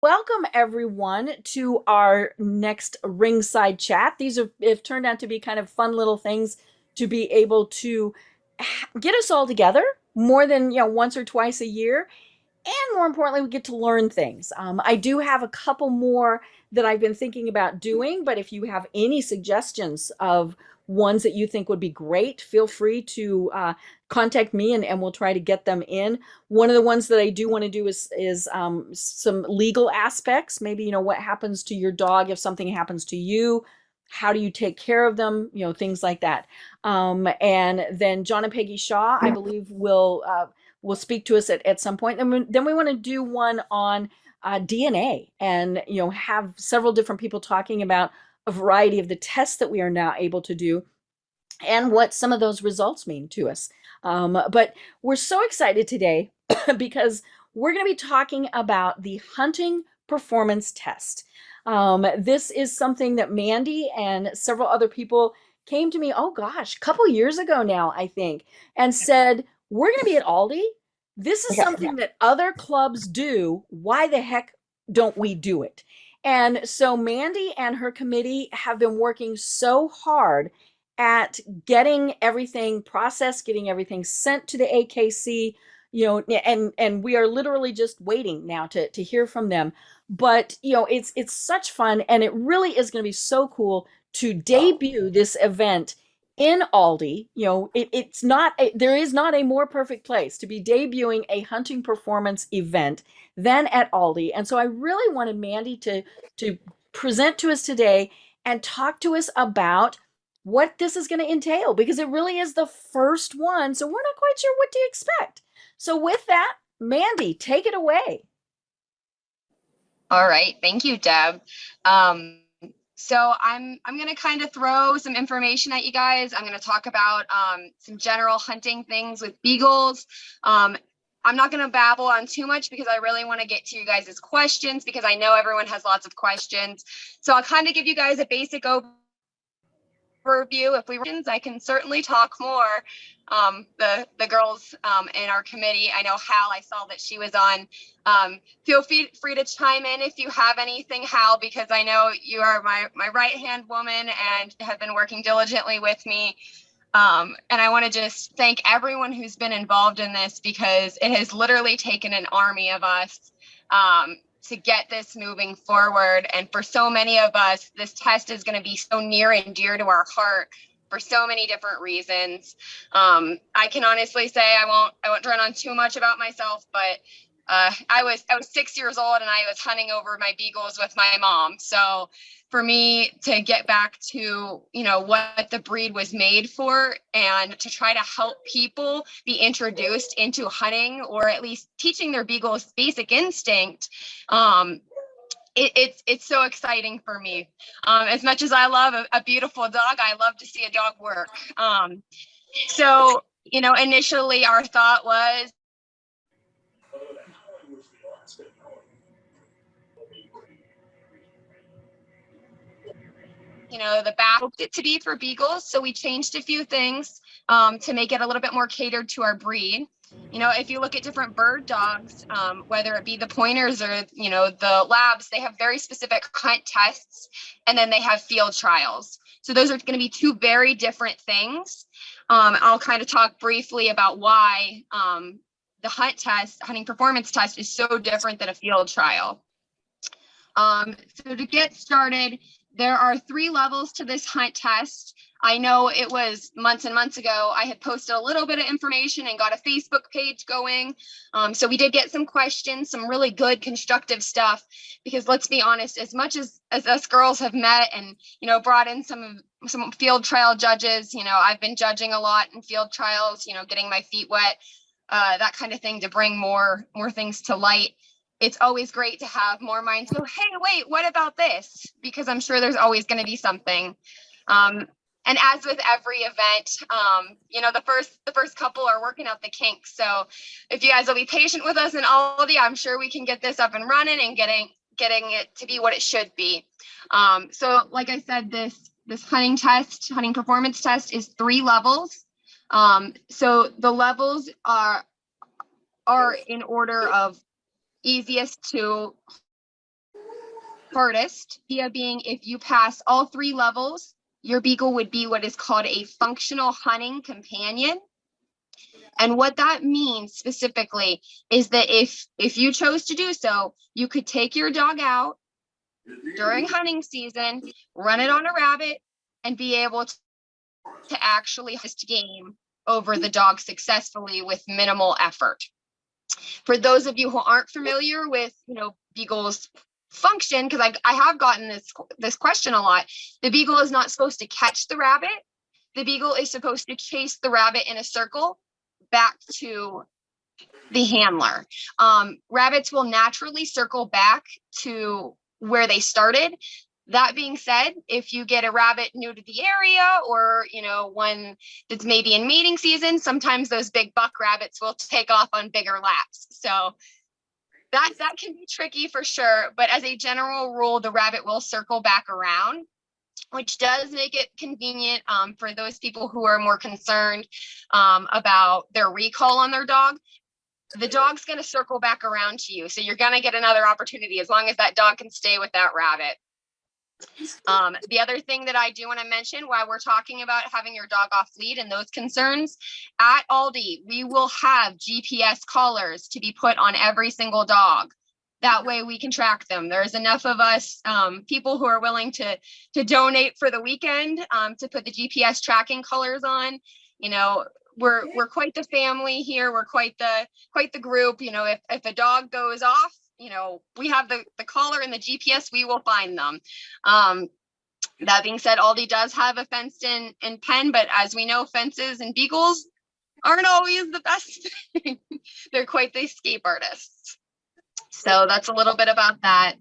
welcome everyone to our next Ringside chat. These have turned out to be kind of fun little things to be able to get us all together more than once or twice a year, and more importantly, we get to learn things. I do have a couple more that I've been thinking about doing, but if you have any suggestions of ones that you think would be great, feel free to contact me and we'll try to get them in. One of the ones that I do want to do is some legal aspects. Maybe, what happens to your dog if something happens to you? How do you take care of them? Things like that. And then John and Peggy Shaw, I believe, will speak to us at some point. And then we want to do one on DNA and, have several different people talking about a variety of the tests that we are now able to do and what some of those results mean to us. But we're so excited today because we're going to be talking about the hunting performance test. This is something that Mandy and several other people came to me, oh gosh, a couple years ago now, I think, and said, we're going to be at Aldie. This is something that other clubs do. Why the heck don't we do it? And so Mandy and her committee have been working so hard at getting everything processed, getting everything sent to the AKC, and we are literally just waiting now to hear from them. But it's such fun, and it really is going to be so cool to debut this event in Aldie. It's not there is not a more perfect place to be debuting a hunting performance event than at Aldie. And so I really wanted Mandy to present to us today and talk to us about what this is going to entail, because it really is the first one, so we're not quite sure what to expect. So with that, Mandy, take it away. All right, thank you, Deb. So I'm going to kind of throw some information at you guys. I'm going to talk about some general hunting things with beagles. I'm not going to babble on too much because I really want to get to you guys' questions, because I know everyone has lots of questions. So I'll kind of give you guys a basic overview. If I can certainly talk more. The girls in our committee, I know Hal, I saw that she was on. Feel free to chime in if you have anything, Hal, because I know you are my right-hand woman and have been working diligently with me. And I want to just thank everyone who's been involved in this, because it has literally taken an army of us to get this moving forward. And for so many of us, this test is going to be so near and dear to our heart for so many different reasons. I can honestly say I won't drone on too much about myself, but I was 6 years old and I was hunting over my beagles with my mom. So for me to get back to, what the breed was made for, and to try to help people be introduced into hunting, or at least teaching their beagles basic instinct, it's so exciting for me. As much as I love a beautiful dog, I love to see a dog work. So, initially our thought was, the back hoped it to be for beagles. So we changed a few things to make it a little bit more catered to our breed. If you look at different bird dogs, whether it be the pointers or, the labs, they have very specific hunt tests, and then they have field trials. So those are going to be two very different things. I'll kind of talk briefly about why the hunting performance test is so different than a field trial. So to get started, there are 3 levels to this hunt test. I know it was months and months ago. I had posted a little bit of information and got a Facebook page going. So we did get some questions, some really good constructive stuff, because let's be honest, as much as us girls have met and, brought in some field trial judges, I've been judging a lot in field trials, getting my feet wet, that kind of thing, to bring more things to light. It's always great to have more minds go, hey, wait, what about this? Because I'm sure there's always going to be something. And as with every event, the first couple are working out the kinks. So if you guys will be patient with us in Aldie, I'm sure we can get this up and running and getting it to be what it should be. So like I said, this hunting performance test is 3 levels. So the levels are in order of easiest to hardest idea being if you pass all 3 levels, your beagle would be what is called a functional hunting companion. And what that means specifically is that if you chose to do so, you could take your dog out during hunting season, run it on a rabbit, and be able to actually harvest game over the dog successfully with minimal effort. For those of you who aren't familiar with, beagles function, because I have gotten this question a lot, the beagle is not supposed to catch the rabbit. The beagle is supposed to chase the rabbit in a circle back to the handler. Rabbits will naturally circle back to where they started. That being said, if you get a rabbit new to the area, or one that's maybe in mating season, sometimes those big buck rabbits will take off on bigger laps. So that can be tricky for sure. But as a general rule, the rabbit will circle back around, which does make it convenient for those people who are more concerned about their recall on their dog. The dog's going to circle back around to you. So you're going to get another opportunity as long as that dog can stay with that rabbit. The other thing that I do want to mention while we're talking about having your dog off lead and those concerns, at Aldie, we will have GPS collars to be put on every single dog. That way we can track them. There's enough of us people who are willing to donate for the weekend to put the GPS tracking collars on. We're quite the family here. We're quite the group. If a dog goes off, we have the collar and the GPS, we will find them. That being said, Aldie does have a fenced in pen, but as we know, fences and beagles aren't always the best thing. They're quite the escape artists. So that's a little bit about that.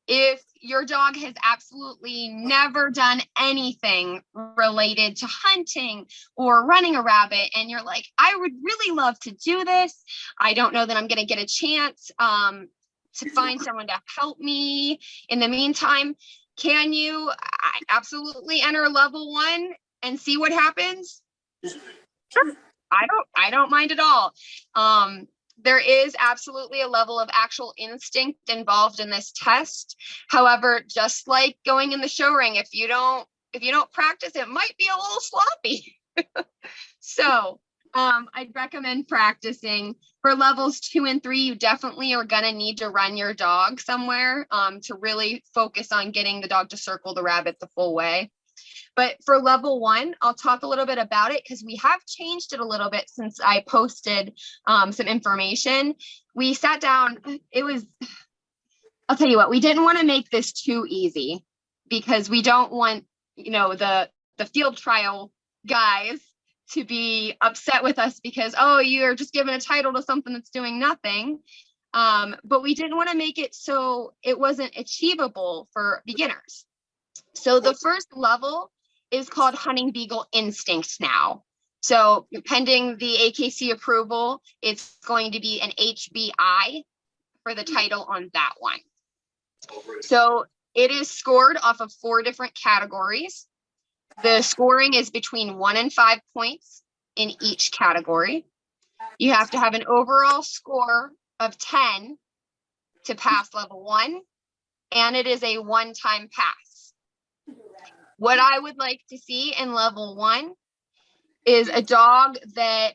If your dog has absolutely never done anything related to hunting or running a rabbit, and you're like, I would really love to do this, I don't know that I'm going to get a chance to find someone to help me. In the meantime, can you absolutely enter level 1 and see what happens? Sure. I don't mind at all. There is absolutely a level of actual instinct involved in this test. However, just like going in the show ring, if you don't practice, it might be a little sloppy. So I'd recommend practicing. For levels 2 and 3, you definitely are going to need to run your dog somewhere to really focus on getting the dog to circle the rabbit the full way. But for level 1, I'll talk a little bit about it because we have changed it a little bit since I posted some information. We sat down, I'll tell you what, we didn't want to make this too easy because we don't want, the field trial guys to be upset with us because, oh, you're just giving a title to something that's doing nothing. But we didn't want to make it so it wasn't achievable for beginners. So the first level is called Hunting Beagle Instinct now. So pending the AKC approval, it's going to be an HBI for the title on that one. So it is scored off of 4 different categories. The scoring is between 1 and 5 points in each category. You have to have an overall score of 10 to pass level 1, and it is a one-time pass. What I would like to see in level 1 is a dog that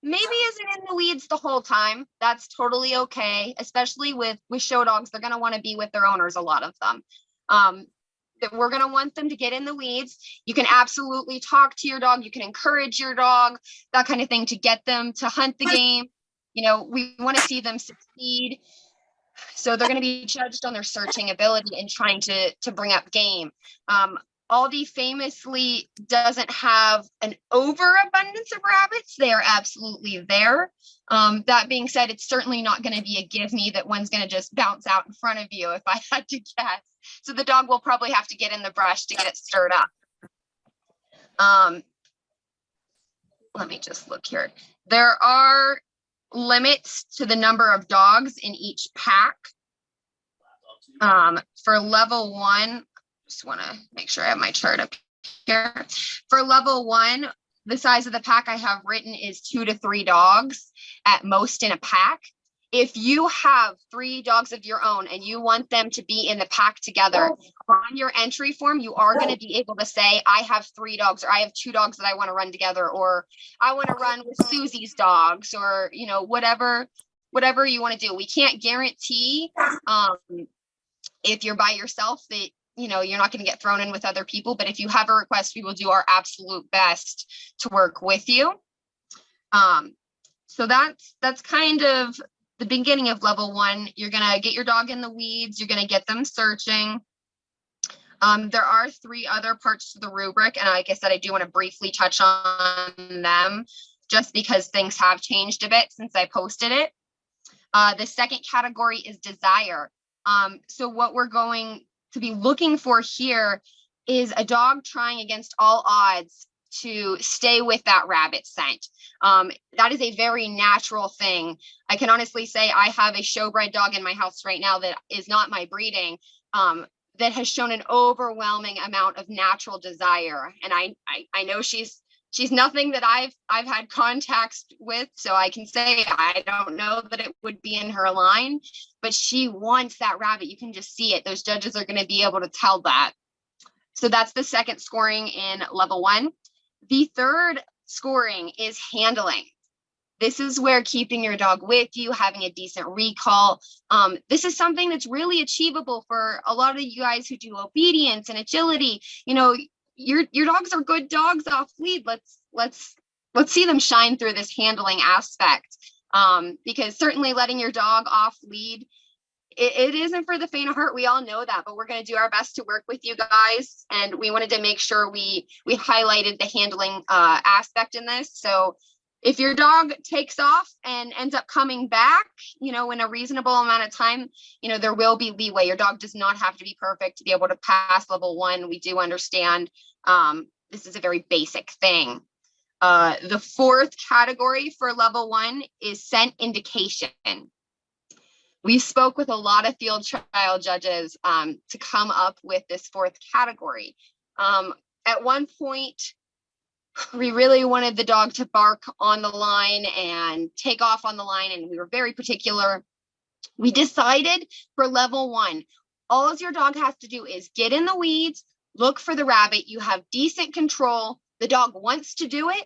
maybe isn't in the weeds the whole time. That's totally okay, especially with show dogs. They're going to want to be with their owners, a lot of them. That we're going to want them to get in the weeds. You can absolutely talk to your dog. You can encourage your dog, that kind of thing, to get them to hunt the game. We want to see them succeed. So they're going to be judged on their searching ability and trying to bring up game. Aldie famously doesn't have an overabundance of rabbits. They are absolutely there. That being said, it's certainly not going to be a give me that one's going to just bounce out in front of you if I had to guess. So the dog will probably have to get in the brush to get it stirred up. Let me just look here. There are limits to the number of dogs in each pack. For level 1, just want to make sure I have my chart up here. For level 1, the size of the pack I have written is 2 to 3 dogs at most in a pack. If you have 3 dogs of your own and you want them to be in the pack together, on your entry form, you are going to be able to say, I have 3 dogs, or I have 2 dogs that I want to run together, or I want to run with Susie's dogs, or, you know, whatever you want to do. We can't guarantee if you're by yourself that, you know, you're not going to get thrown in with other people. But if you have a request, we will do our absolute best to work with you. So that's kind of the beginning of level 1. You're going to get your dog in the weeds. You're going to get them searching. There are 3 other parts to the rubric. And like I said, I do want to briefly touch on them just because things have changed a bit since I posted it. The second category is desire. So what we're going to be looking for here is a dog trying against all odds to stay with that rabbit scent. That is a very natural thing. I can honestly say I have a showbred dog in my house right now that is not my breeding, that has shown an overwhelming amount of natural desire. And I know she's nothing that I've had contacts with, so I can say I don't know that it would be in her line, but she wants that rabbit. You can just see it. Those judges are going to be able to tell that. So that's the second scoring in level 1. The third scoring is handling. This is where keeping your dog with you, having a decent recall. This is something that's really achievable for a lot of you guys who do obedience and agility. You know, your dogs are good dogs off lead. Let's see them shine through this handling aspect. Because certainly letting your dog off lead, it isn't for the faint of heart. We all know that, but we're going to do our best to work with you guys. And we wanted to make sure we highlighted the handling aspect in this. So if your dog takes off and ends up coming back, you know, in a reasonable amount of time, you know, there will be leeway. Your dog does not have to be perfect to be able to pass level 1. We do understand this is a very basic thing. The fourth category for level 1 is scent indication. We spoke with a lot of field trial judges to come up with this fourth category. At one point, we really wanted the dog to bark on the line and take off on the line, and we were very particular. We decided for level 1, all your dog has to do is get in the weeds, look for the rabbit. You have decent control. The dog wants to do it,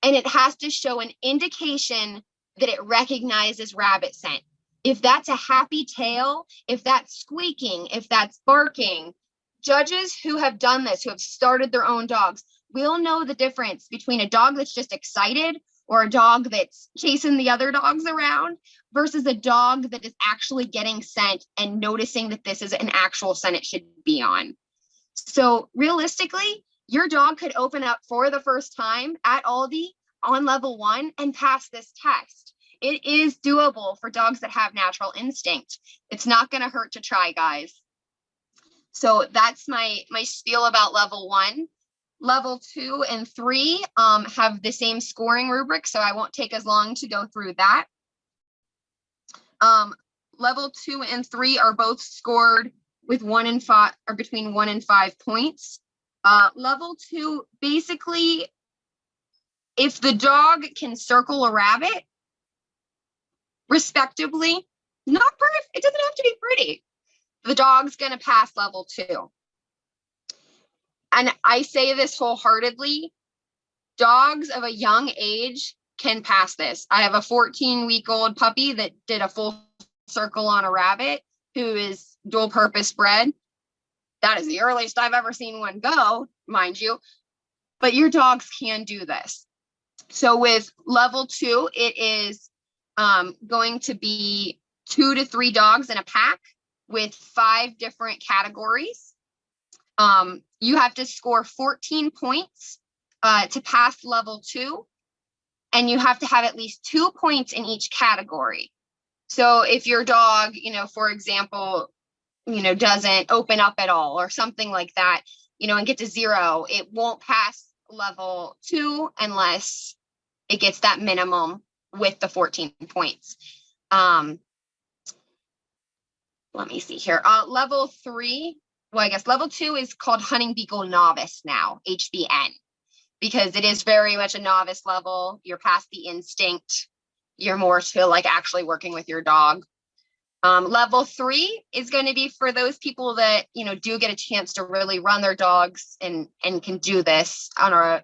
and it has to show an indication that it recognizes rabbit scent. If that's a happy tail, if that's squeaking, if that's barking, judges who have done this, who have started their own dogs, will know the difference between a dog that's just excited or a dog that's chasing the other dogs around versus a dog that is actually getting scent and noticing that this is an actual scent it should be on. So realistically, your dog could open up for the first time at Aldie on level 1 and pass this test. It is doable for dogs that have natural instinct. It's not going to hurt to try, guys. So that's my spiel about level 1. Level 2 and 3 have the same scoring rubric, so I won't take as long to go through that. Level 2 and 3 are both scored with 1 and 5, or between 1 and 5 points. Level 2, basically, if the dog can circle a rabbit respectively, not perfect, it doesn't have to be pretty, the dog's going to pass level 2. And I say this wholeheartedly, dogs of a young age can pass this. I have a 14-week-old puppy that did a full circle on a rabbit who is dual purpose bred. That is the earliest I've ever seen one go, mind you, but your dogs can do this. So with level 2, it is going to be 2 to 3 dogs in a pack with 5 different categories. You have to score 14 points to pass level 2, and you have to have at least 2 points in each category. So if your dog, you know, for example, you know, doesn't open up at all or something like that, you know, and get to 0, it won't pass level 2 unless it gets that minimum with the 14 points. Let me see here. Level 3, well, I guess level 2 is called Hunting Beagle Novice now, HBN, because it is very much a novice level. You're past the instinct. you're more to like actually working with your dog. Level 3 is going to be for those people that, you know, do get a chance to really run their dogs and can do this on a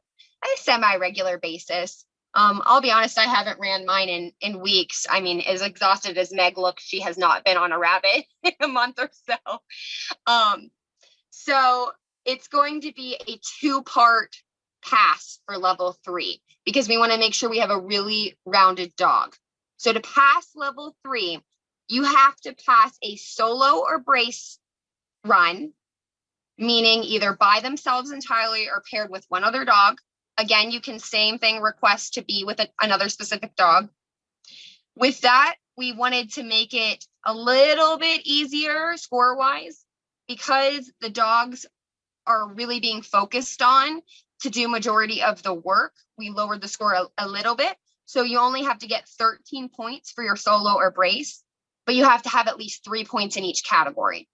semi-regular basis. I'll be honest, I haven't ran mine in weeks. I mean, as exhausted as Meg looks, she has not been on a rabbit in a month or so. So it's going to be a 2-part pass for level 3 because we want to make sure we have a really rounded dog. So to pass level 3, you have to pass a solo or brace run, meaning either by themselves entirely or paired with one other dog. Again, you can same thing request to be with another specific dog. With that, we wanted to make it a little bit easier score-wise because the dogs are really being focused on to do majority of the work. We lowered the score a little bit. So you only have to get 13 points for your solo or brace, but you have to have at least 3 points in each category.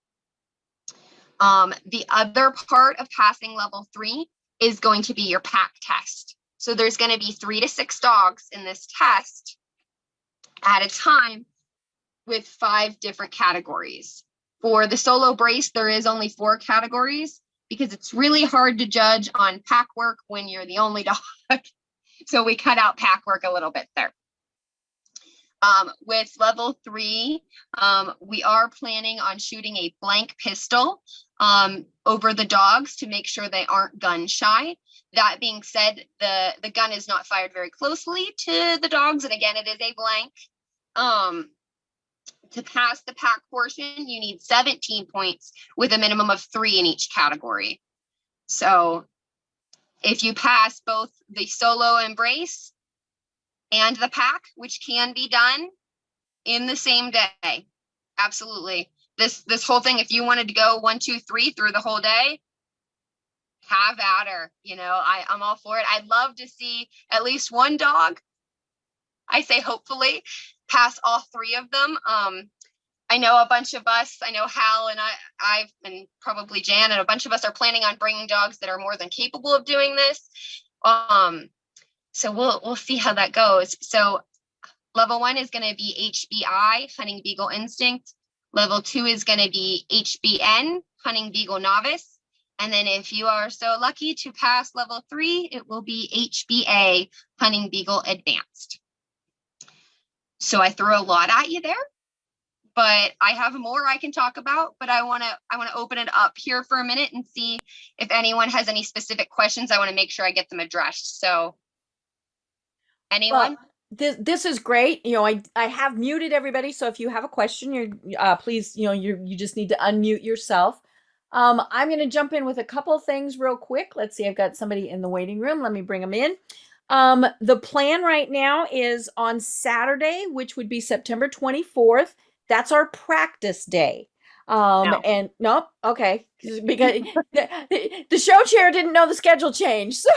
The other part of passing level 3 is going to be your pack test. So there's going to be 3 to 6 dogs in this test at a time with 5 different categories. For the solo brace, there is only 4 categories because it's really hard to judge on pack work when you're the only dog. So we cut out pack work a little bit there. With level 3, we are planning on shooting a blank pistol over the dogs to make sure they aren't gun shy. That being said, the gun is not fired very closely to the dogs. And again, it is a blank. To pass the pack portion, you need 17 points with a minimum of 3 in each category. So if you pass both the solo and brace and the pack, which can be done in the same day, absolutely. This whole thing, if you wanted to go 1, 2, 3 through the whole day, have at her. You know, I'm all for it. I'd love to see at least one dog, I say hopefully, pass all 3 of them. I know a bunch of us, I know Hal and I've and probably Jan and a bunch of us are planning on bringing dogs that are more than capable of doing this. So we'll see how that goes. So level 1 is going to be HBI, Hunting Beagle Instinct. Level 2 is going to be HBN, Hunting Beagle Novice. And then if you are so lucky to pass level 3, it will be HBA, Hunting Beagle Advanced. So I threw a lot at you there, but I have more I can talk about, but I want to open it up here for a minute and see if anyone has any specific questions. I want to make sure I get them addressed. So anyone? Well, this is great. You know, I have muted everybody. So if you have a question, you're please, you know, you just need to unmute yourself. I'm going to jump in with a couple things real quick. Let's see. I've got somebody in the waiting room. Let me bring them in. The plan right now is on Saturday, which would be September 24th. That's our practice day. No. And nope. Okay. Because the show chair didn't know the schedule changed. So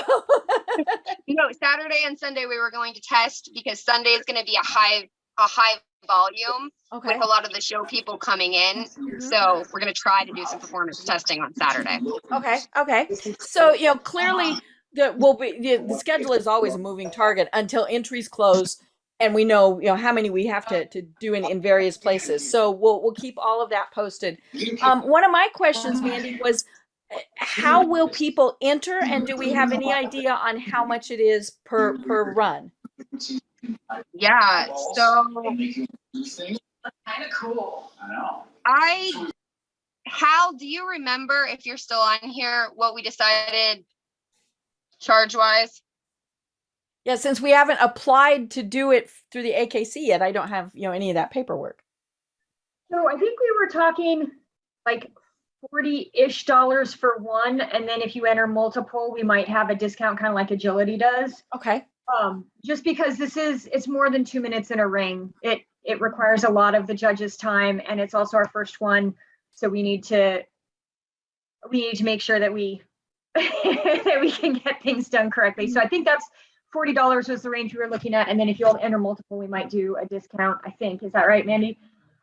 No, Saturday and Sunday we were going to test because Sunday is going to be a high volume with a lot of the show people coming in. So we're going to try to do some performance testing on Saturday. Okay. So, you know, clearly the schedule is always a moving target until entries close and we know, you know, how many we have to do in various places. So we'll keep all of that posted. One of my questions, Mandy, was how will people enter, and do we have any idea on how much it is per run? Yeah, so kind of cool. I know. Hal, do you remember, if you're still on here, what we decided charge-wise? Yeah, since we haven't applied to do it through the AKC yet, I don't have, you know, any of that paperwork. So I think we were talking like $40-ish for one, and then if you enter multiple, we might have a discount, kind of like Agility does. Okay. Just because it's more than 2 minutes in a ring. It requires a lot of the judges' time, and it's also our first one, so we need to make sure that we that we can get things done correctly. So I think that's $40 was the range we were looking at, and then if you all enter multiple, we might do a discount. I think, is that right, Mandy?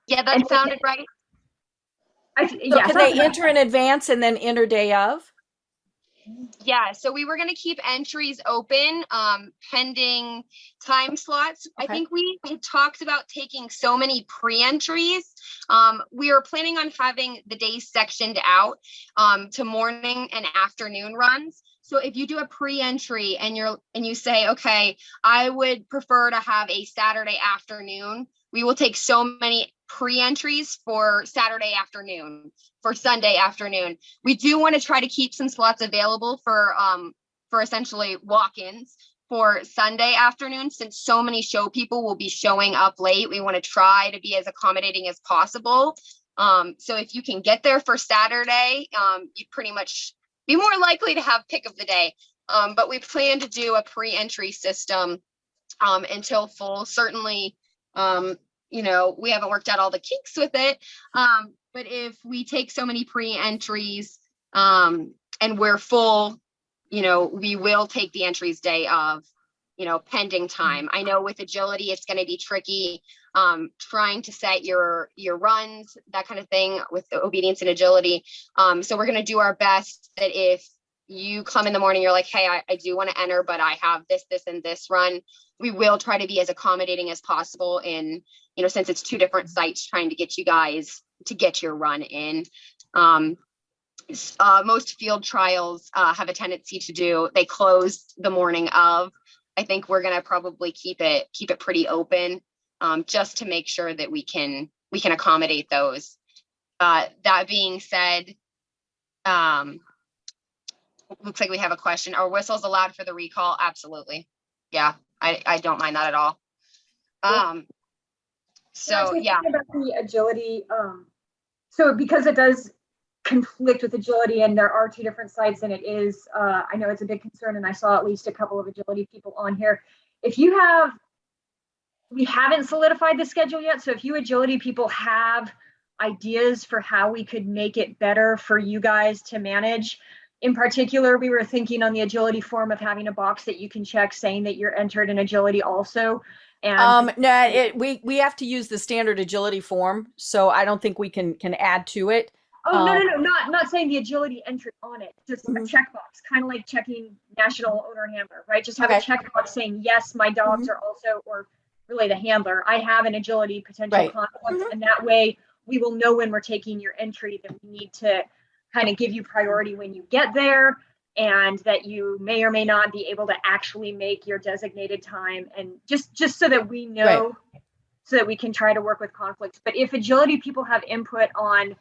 Yeah, that sounded right. So can they enter in advance and then enter day of? Yeah, so we were going to keep entries open, pending time slots. I Okay. think we had talked about taking so many pre-entries. We were planning on having the days sectioned out to morning and afternoon runs. So if you do a pre-entry and you say, okay, I would prefer to have a Saturday afternoon, we will take so many pre-entries for Saturday afternoon, for Sunday afternoon. We do want to try to keep some slots available for essentially walk-ins for Sunday afternoon, since so many show people will be showing up late. We want to try to be as accommodating as possible. So if you can get there for Saturday, you pretty much be more likely to have pick of the day. But we plan to do a pre-entry system until full. Certainly, we haven't worked out all the kinks with it. But if we take so many pre-entries and we're full, we will take the entries day of, pending time. I know with agility, it's going to be tricky trying to set your runs, that kind of thing with the obedience and agility. So we're going to do our best that if you come in the morning, you're like, hey, I do want to enter, but I have this, and this run, we will try to be as accommodating as possible in, since it's 2 different sites trying to get you guys to get your run in. Most field trials have a tendency to do, they close the morning of. I think we're going to probably keep it pretty open, just to make sure that we can accommodate those. That being said, looks like we have a question. Are whistles allowed for the recall? Absolutely. Yeah, I don't mind that at all. So yeah. About the agility, so because it does conflict with agility and there are 2 different sites, and it is, I know it's a big concern, and I saw at least a couple of agility people on here. We haven't solidified the schedule yet, so if you agility people have ideas for how we could make it better for you guys to manage. In particular, we were thinking on the agility form of having a box that you can check saying that you're entered in agility also. And no, we have to use the standard agility form, so I don't think we can add to it. Oh, no, not saying the agility entry on it, just a checkbox, kind of like checking national owner handler, right? Just have a checkbox saying, yes, my dogs are also, or really the handler, I have an agility potential conflict, and that way we will know when we're taking your entry that we need to kind of give you priority when you get there, and that you may or may not be able to actually make your designated time, and just so that we know, so that we can try to work with conflicts. But if agility people have input on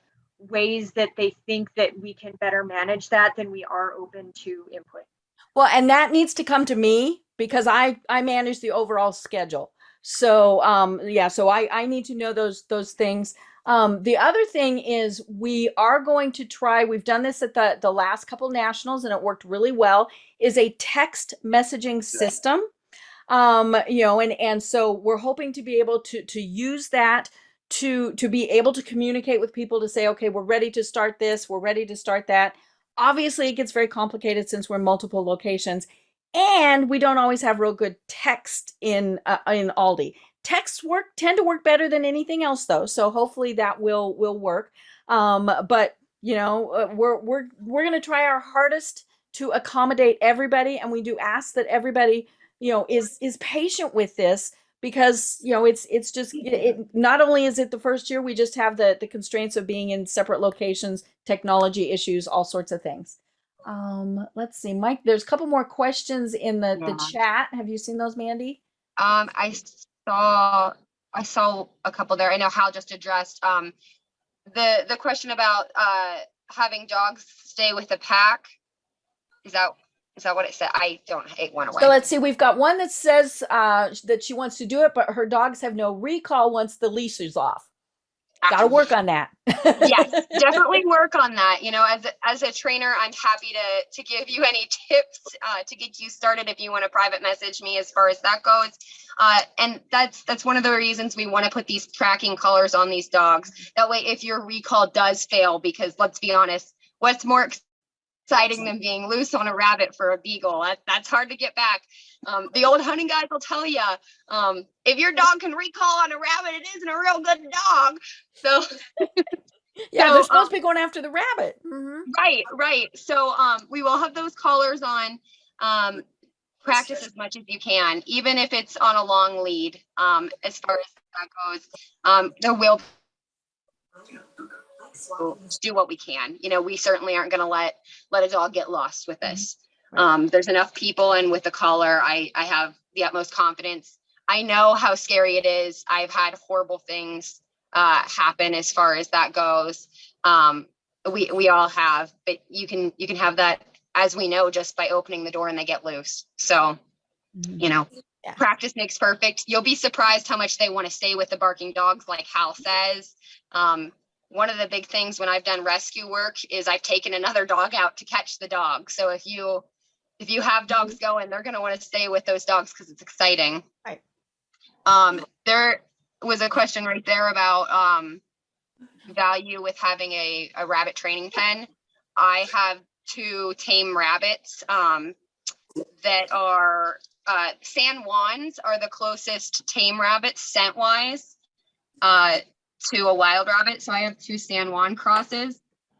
ways that they think that we can better manage that, then we are open to input. Well, and that needs to come to me because I manage the overall schedule. So so I need to know those things. The other thing is we are going to try, we've done this at the last couple nationals and it worked really well, is a text messaging system. And so we're hoping to be able to use that to be able to communicate with people, to say, okay, we're ready to start this, we're ready to start that. Obviously, it gets very complicated since we're in multiple locations, and we don't always have real good text in Aldie. Texts tend to work better than anything else, though. So hopefully that will work. But we're going to try our hardest to accommodate everybody, and we do ask that everybody is patient with this, because it's just not only is it the first year, we just have the constraints of being in separate locations, technology issues, all sorts of things. Let's see, Mike, there's a couple more questions in the chat. Have you seen those, Mandy? I saw a couple there. I know Hal just addressed the question about having dogs stay with the pack. Is that what it said? It went away. So let's see. We've got one that says that she wants to do it, but her dogs have no recall once the leash is off. Got to work on that. Yes, definitely work on that. As a trainer, I'm happy to give you any tips to get you started if you want to private message me as far as that goes. And that's one of the reasons we want to put these tracking colors on these dogs. That way, if your recall does fail, because let's be honest, what's more exciting than being loose on a rabbit for a beagle? That's hard to get back. The old hunting guys will tell you, if your dog can recall on a rabbit, it isn't a real good dog. So Yeah, So, they're supposed to be going after the rabbit. right. So we will have those collars on. Practice as much as you can, even if it's on a long lead. As far as that goes, there will do what we can. We certainly aren't going to let a dog get lost with this. Right. There's enough people, and with the collar, I have the utmost confidence. I know how scary it is. I've had horrible things happen as far as that goes. We all have, but you can have that, as we know, just by opening the door and they get loose. So, Yeah. practice makes perfect. You'll be surprised how much they want to stay with the barking dogs, like Hal says. One of the big things when I've done rescue work is I've taken another dog out to catch the dog. So if you have dogs going, they're going to want to stay with those dogs because it's exciting. Right. There was a question right there about value with having a rabbit training pen. I have 2 tame rabbits that are San Juans are the closest tame rabbits scent wise to a wild rabbit. So I have 2 San Juan crosses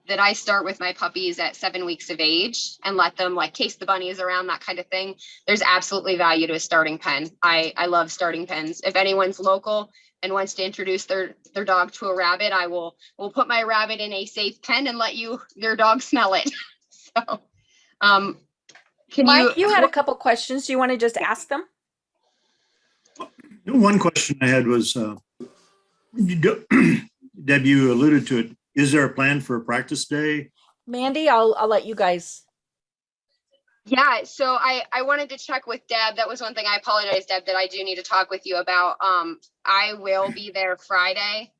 that I start with my puppies at 7 weeks of age and let them like chase the bunnies around, that kind of thing. There's absolutely value to a starting pen. I love starting pens. If anyone's local and wants to introduce their dog to a rabbit, we'll put my rabbit in a safe pen and let your dog smell it. So, Mike, you had a couple questions. Do you want to just ask them? One question I had was, Deb, you alluded to it. Is there a plan for a practice day? Mandy, I'll let you guys. Yeah, so I wanted to check with Deb. That was one thing. I apologize, Deb, that I do need to talk with you about. I will be there Friday.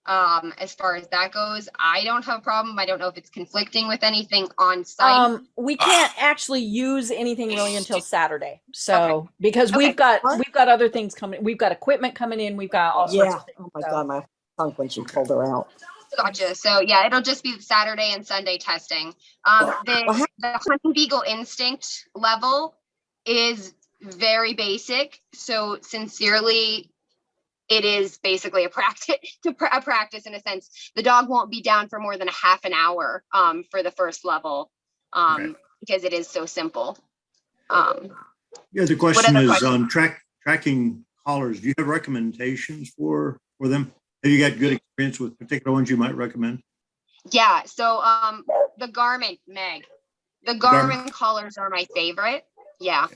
As far as that goes, I don't have a problem. I don't know if it's conflicting with anything on site. We can't actually use anything really until Saturday. So Okay. because Okay. we've got other things coming. We've got equipment coming in. We've got all sorts of things. Oh my God, my tongue when she pulled her out. Gotcha. So yeah, it'll just be Saturday and Sunday testing. The hunting beagle instinct level is very basic. So sincerely, it is basically a practice in a sense. The dog won't be down for more than a half an hour for the first level because it is so simple. Yeah, the question is on tracking collars. Do you have recommendations for them? Have you got good experience with particular ones you might recommend? Yeah, so the Garmin, Meg. The Garmin collars are my favorite. Yeah.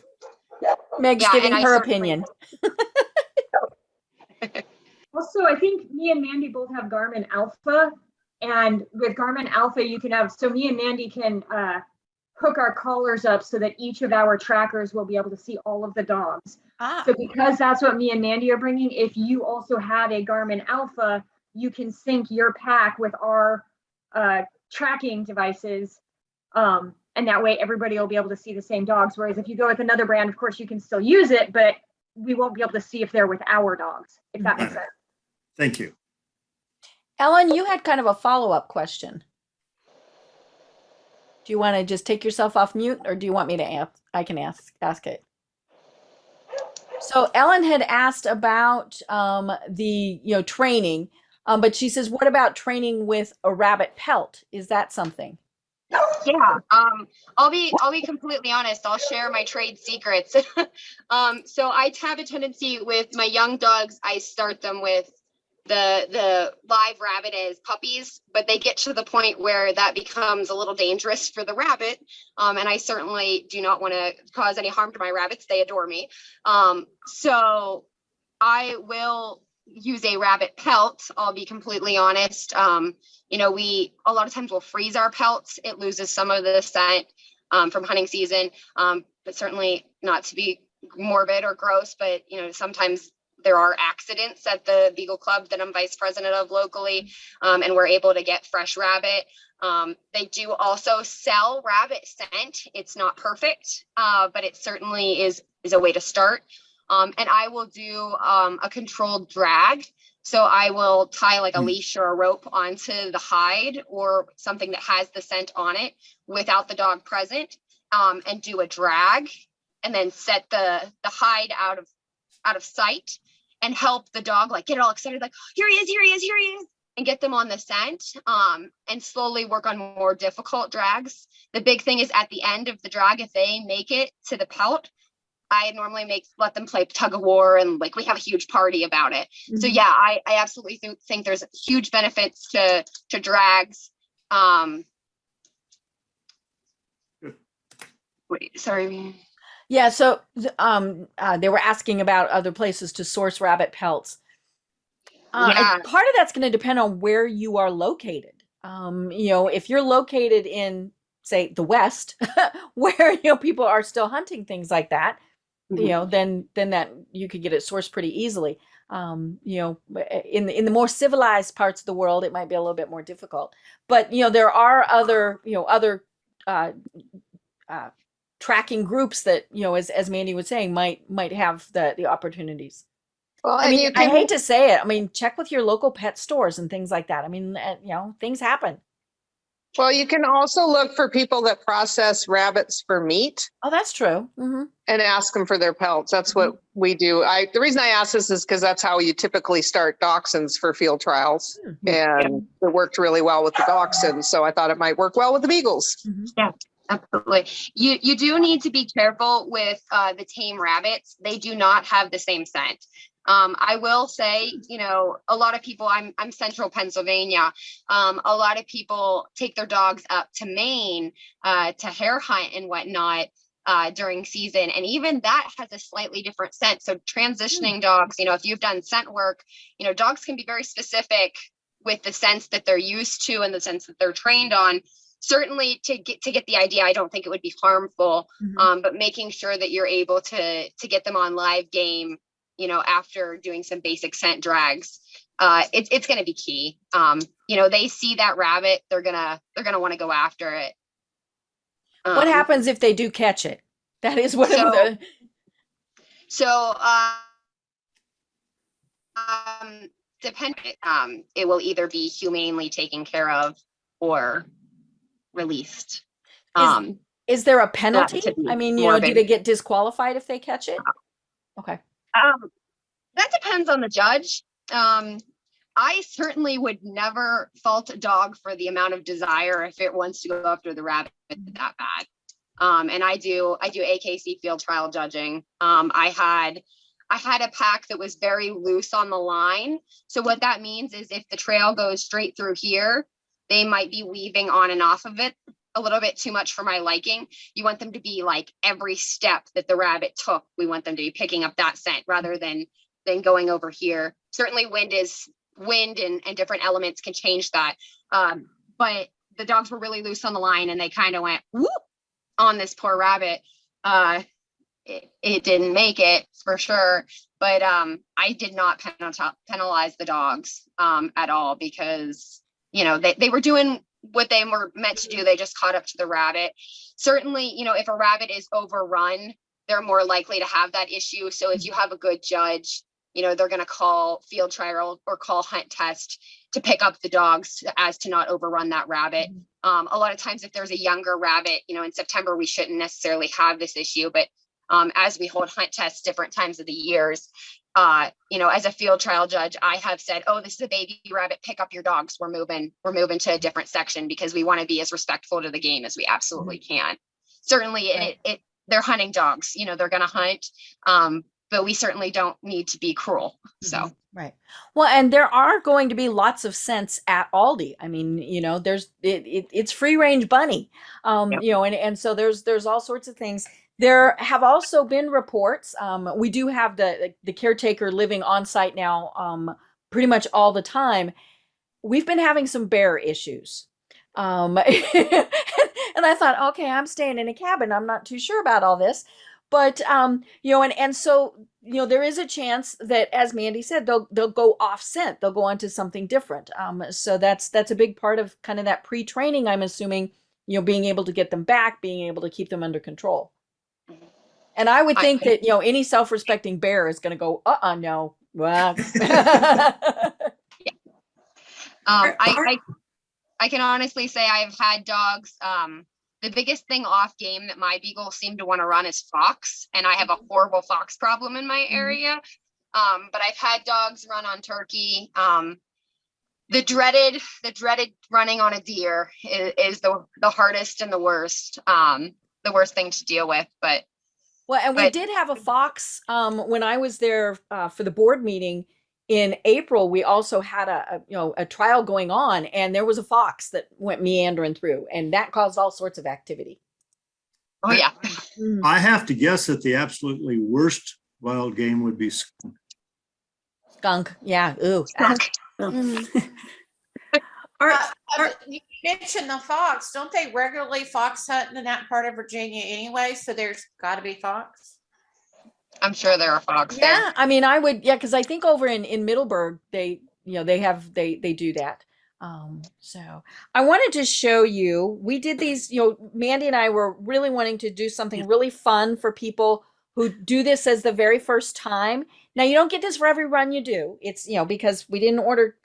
Meg's giving her opinion. Also, I think me and Mandy both have Garmin Alpha, and with Garmin Alpha, you can have, so me and Mandy can hook our collars up so that each of our trackers will be able to see all of the dogs. So because that's what me and Mandy are bringing, if you also have a Garmin Alpha, you can sync your pack with our tracking devices. And that way everybody will be able to see the same dogs. Whereas if you go with another brand, of course, you can still use it, but we won't be able to see if they're with our dogs, if that makes sense. Thank you. Ellen, you had kind of a follow-up question. Do you want to just take yourself off mute, or do you want me to ask? I can ask it. So Ellen had asked about the training, but she says, what about training with a rabbit pelt? Is that something? Yeah, I'll be completely honest. I'll share my trade secrets. So I have a tendency with my young dogs. I start them with the live rabbit as puppies, but they get to the point where that becomes a little dangerous for the rabbit. And I certainly do not want to cause any harm to my rabbits. They adore me. So I will use a rabbit pelt. I'll be completely honest. We a lot of times will freeze our pelts. It loses some of the scent from hunting season, but certainly not to be morbid or gross, but sometimes there are accidents at the Beagle Club that I'm vice president of locally, and we're able to get fresh rabbit. They do also sell rabbit scent. It's not perfect, but it certainly is a way to start. And I will do a controlled drag. So I will tie like a leash or a rope onto the hide or something that has the scent on it without the dog present, and do a drag, and then set the hide out of sight and help the dog like get all excited, like here he is, and get them on the scent, and slowly work on more difficult drags. The big thing is at the end of the drag, if they make it to the pelt, I normally let them play tug of war, and like we have a huge party about it. Mm-hmm. So yeah, I absolutely think there's huge benefits to drags. Wait, sorry. Yeah, so they were asking about other places to source rabbit pelts. Yeah. Part of that's going to depend on where you are located. If you're located in, say, the West, where people are still hunting things like that, then that you could get it sourced pretty easily. In the more civilized parts of the world, it might be a little bit more difficult. But there are other tracking groups that as Mandy was saying might have the opportunities. Well, I and mean, I hate to say it. I mean, check with your local pet stores and things like that. I mean, things happen. Well, you can also look for people that process rabbits for meat Oh, that's true. Mm-hmm. and ask them for their pelts. That's what we do. The reason I ask this is because that's how you typically start dachshunds for field trials. And it worked really well with the dachshunds. So I thought it might work well with the beagles. Mm-hmm. Yeah, absolutely. You do need to be careful with the tame rabbits. They do not have the same scent. I will say, a lot of people, I'm central Pennsylvania. A lot of people take their dogs up to Maine to hare hunt and whatnot during season. And even that has a slightly different scent. So transitioning dogs, if you've done scent work, dogs can be very specific with the scents that they're used to and the scents that they're trained on. Certainly to get the idea, I don't think it would be harmful, but making sure that you're able to get them on live game, after doing some basic scent drags, it's going to be key. They see that rabbit, they're gonna want to go after it. What happens if they do catch it? That is one of the. So, it will either be humanely taken care of or released. Is there a penalty? I mean, do they get disqualified if they catch it? Okay. That depends on the judge. I certainly would never fault a dog for the amount of desire if it wants to go after the rabbit that bad. And I do AKC field trial judging. I had a pack that was very loose on the line. So what that means is if the trail goes straight through here, they might be weaving on and off of it a little bit too much for my liking. You want them to be like every step that the rabbit took, we want them to be picking up that scent rather than going over here. Certainly wind and different elements can change that. But the dogs were really loose on the line and they kind of went whoop on this poor rabbit. It didn't make it for sure, but I did not penalize the dogs at all because they were doing what they were meant to do. They just caught up to the rabbit. Certainly, if a rabbit is overrun, they're more likely to have that issue. So if you have a good judge, they're going to call field trial or call hunt test to pick up the dogs as to not overrun that rabbit. A lot of times if there's a younger rabbit, in September, we shouldn't necessarily have this issue, but as we hold hunt tests different times of the years, as a field trial judge, I have said, oh, this is a baby rabbit, pick up your dogs. We're moving to a different section because we want to be as respectful to the game as we absolutely can. Certainly they're hunting dogs, they're going to hunt. But we certainly don't need to be cruel. So. Right. Well, and there are going to be lots of scents at Aldie. I mean, it's free range bunny, and so there's all sorts of things. There have also been reports. We do have the caretaker living on site now, pretty much all the time. We've been having some bear issues. And I thought, okay, I'm staying in a cabin. I'm not too sure about all this. But, and so, there is a chance that, as Mandy said, they'll go off scent. They'll go on to something different. So that's a big part of kind of that pre-training, I'm assuming, being able to get them back, being able to keep them under control. And I would think that, any self-respecting bear is going to go, no. Well. I can honestly say I've had dogs. The biggest thing off game that my beagles seem to want to run is fox, and I have a horrible fox problem in my area. But I've had dogs run on turkey. the dreaded running on a deer is the hardest and the worst thing to deal with. But Well, and we did have a fox when I was there for the board meeting in April. We also had a trial going on, and there was a fox that went meandering through, and that caused all sorts of activity. oh yeah, I have to guess that the absolutely worst wild game would be skunk. Skunk, yeah, ooh. You mentioned the fox. Don't they regularly fox hunt in that part of Virginia anyway? So there's got to be fox. I'm sure there are fox Yeah, there. I mean, I would, yeah, because I think over in Middleburg, they do that. So I wanted to show you, we did these, Mandy and I were really wanting to do something really fun for people who do this as the very first time. Now, you don't get this for every run you do. It's, because we didn't order,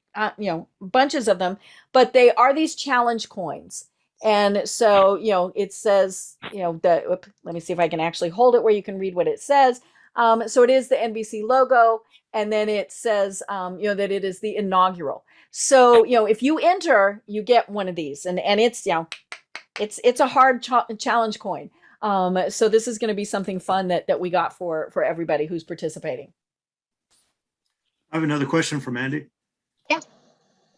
bunches of them, but they are these challenge coins. And so, it says, let me see if I can actually hold it where you can read what it says. So it is the NBC logo, and then it says, that it is the inaugural. So, if you enter, you get one of these, and it's, it's a hard challenge coin. So this is going to be something fun that we got for everybody who's participating. I have another question for Mandy. Yeah.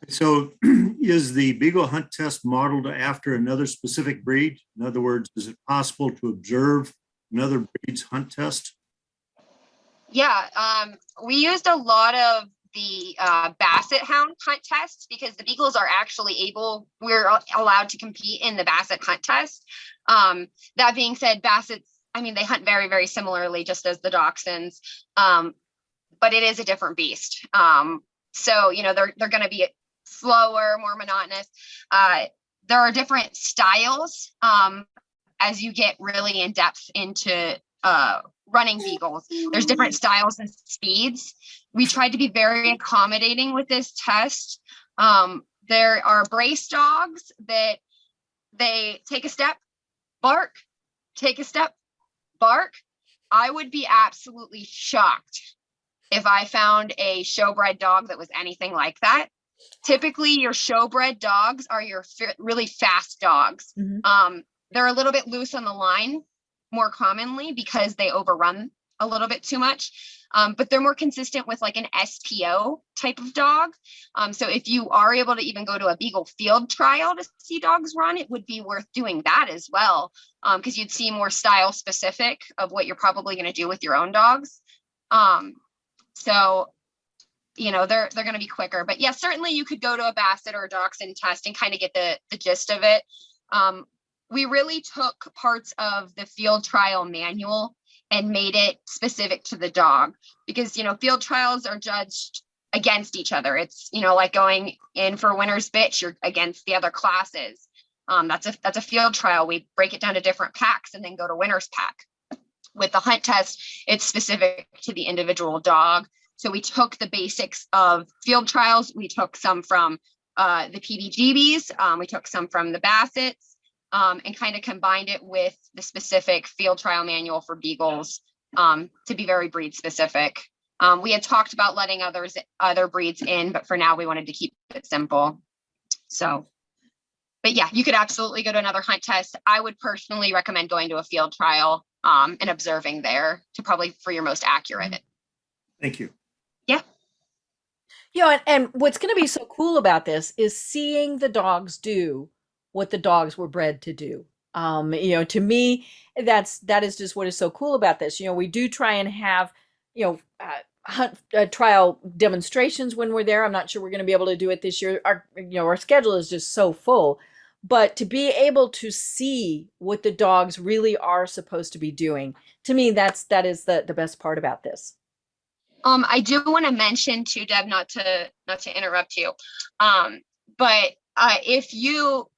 So is the Beagle hunt test modeled after another specific breed? In other words, is it possible to observe another breed's hunt test? Yeah, we used a lot of the Basset hound hunt test because the Beagles are actually we're allowed to compete in the Basset hunt test. That being said, Bassets, I mean, they hunt very, very similarly, just as the Dachshunds, but it is a different beast. So, they're going to be slower, more monotonous. There are different styles as you get really in depth into running Beagles. There's different styles and speeds. We tried to be very accommodating with this test. There are brace dogs that they take a step, bark, take a step, bark. I would be absolutely shocked if I found a showbred dog that was anything like that. Typically, your showbred dogs are your really fast dogs. Mm-hmm. They're a little bit loose on the line more commonly because they overrun a little bit too much. But they're more consistent with like an SPO type of dog. So if you are able to even go to a Beagle field trial to see dogs run, it would be worth doing that as well. Because you'd see more style specific of what you're probably going to do with your own dogs. So, they're going to be quicker. But yeah, certainly you could go to a Basset or a Dachshund test and kind of get the gist of it. We really took parts of the field trial manual and made it specific to the dog because, field trials are judged against each other. It's, like going in for winner's bitch, you're against the other classes. That's a field trial. We break it down to different packs and then go to winner's pack. With the hunt test, it's specific to the individual dog. So we took the basics of field trials. We took some from the PBGBs. We took some from the Bassets. And kind of combined it with the specific field trial manual for Beagles to be very breed specific. We had talked about letting other breeds in, but for now we wanted to keep it simple. So, but yeah, you could absolutely go to another hunt test. I would personally recommend going to a field trial and observing there for your most accurate. Thank you. Yeah. And what's going to be so cool about this is seeing the dogs do what the dogs were bred to do. To me, that is just what is so cool about this. We do try and have, hunt trial demonstrations when we're there. I'm not sure we're going to be able to do it this year. Our schedule is just so full, but to be able to see what the dogs really are supposed to be doing, to me, that is the best part about this. I do want to mention too, Deb, not to interrupt you, but if you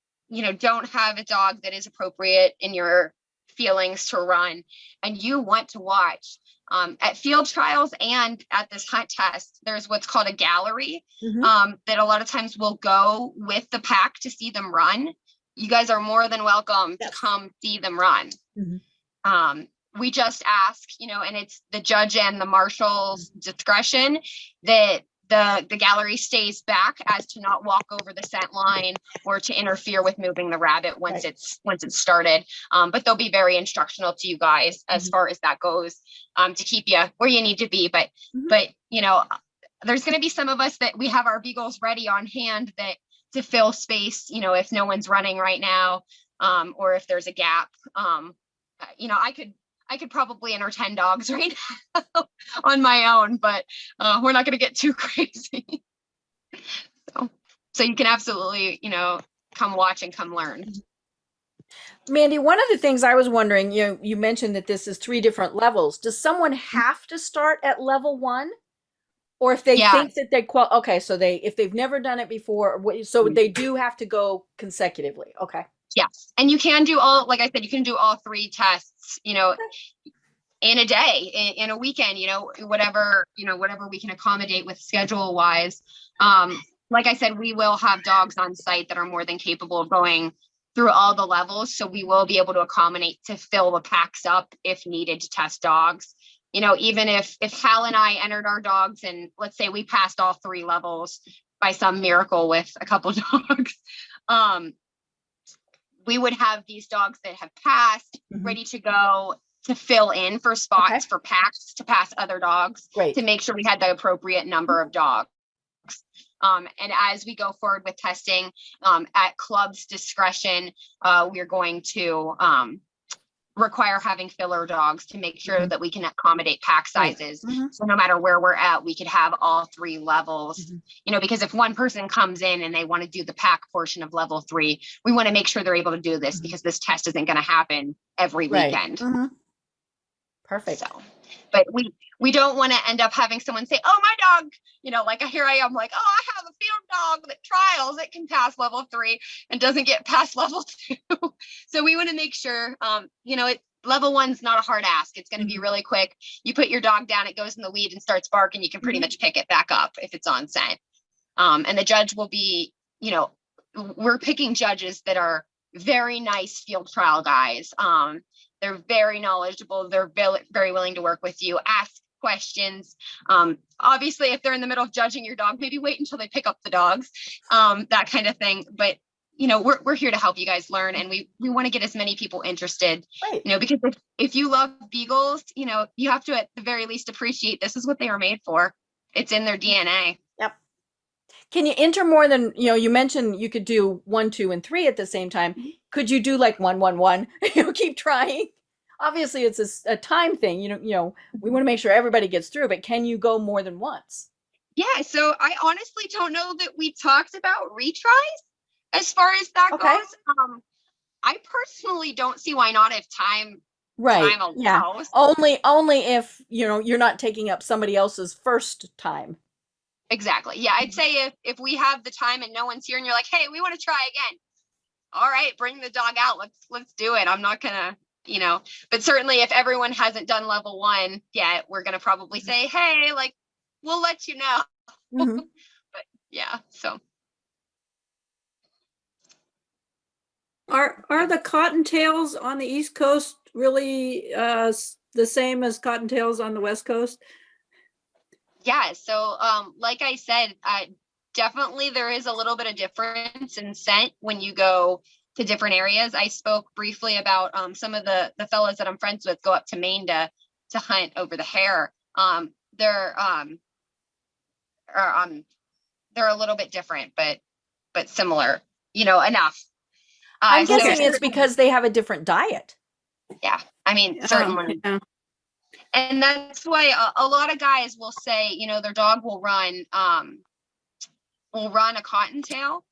don't have a dog that is appropriate in your feelings to run and you want to watch at field trials and at this hunt test, there's what's called a gallery that a lot of times will go with the pack to see them run. You guys are more than welcome to come see them run. Mm-hmm. We just ask, and it's the judge and the marshal's discretion that the gallery stays back as to not walk over the scent line or to interfere with moving the rabbit once Right. it's started. But they'll be very instructional to you guys as far as that goes, to keep you where you need to be. But you know, there's going to be some of us that we have our beagles ready on hand that to fill space, you know, if no one's running right now, or if there's a gap. You know, I could probably enter 10 dogs right now on my own, but we're not going to get too crazy. So you can absolutely, you know, come watch and come learn. Mandy, one of the things I was wondering, you mentioned that this is 3 different levels. Does someone have to start at level 1? Or if they think that they okay, so if they've never done it before, so they do have to go consecutively. Okay. Yes. And you can do all, like I said, you can do all 3 tests, you know, in a day, in a weekend, you know, whatever we can accommodate with schedule wise. Like I said, we will have dogs on site that are more than capable of going through all the levels. So we will be able to accommodate to fill the packs up if needed to test dogs. You know, even if Hal and I entered our dogs and let's say we passed all 3 levels by some miracle with a couple dogs, we would have these dogs that have passed ready to go to fill in for spots for packs to pass other dogs to make sure we had the appropriate number of dogs. And as we go forward with testing, at club's discretion, we're going to require having filler dogs to make sure that we can accommodate pack sizes. So no matter where we're at, we could have all 3 levels, you know, because if one person comes in and they want to do the pack portion of level 3, we want to make sure they're able to do this because this test isn't going to happen every weekend. Perfect. So, but we don't want to end up having someone say, oh, my dog, you know, like here I am like, oh, I have a field dog that trials, it can pass level 3 and doesn't get past level 2. So we want to make sure, you know, level 1's not a hard ask. It's going to be really quick. You put your dog down, it goes in the weed and starts barking. You can pretty much pick it back up if it's on scent. And the judge will be, you know, we're picking judges that are very nice field trial guys. They're very knowledgeable. They're very willing to work with you, ask questions. Obviously, if they're in the middle of judging your dog, maybe wait until they pick up the dogs, that kind of thing. But, you know, we're here to help you guys learn. And we want to get as many people interested, you know, because if you love beagles, you know, you have to at the very least appreciate this is what they are made for. It's in their DNA. Yep. Can you enter more than, you know, you mentioned you could do 1, 2, and 3 at the same time. Could you do like 1, 1, 1? You know, keep trying. Obviously, it's a time thing. You know, we want to make sure everybody gets through. But can you go more than once? Yeah. So I honestly don't know that we talked about retries as far as that goes. I personally don't see why not if time allows. Only if, you know, you're not taking up somebody else's first time. Exactly. Yeah. I'd say if we have the time and no one's here and you're like, hey, we want to try again. All right, bring the dog out. Let's do it. I'm not gonna, you know, but certainly if everyone hasn't done level 1 yet, we're gonna probably say, hey, like, we'll let you know. But yeah, so. Are the cottontails on the East Coast really the same as cottontails on the West Coast? Yeah. So, like I said, definitely there is a little bit of difference in scent when you go to different areas. I spoke briefly about some of the fellows that I'm friends with go up to Maine to hunt over the hare. They're a little bit different, but similar, you know, enough. I'm guessing it's because they have a different diet. Yeah, I mean, certainly. Yeah. And that's why a lot of guys will say, you know, their dog will run a cottontail,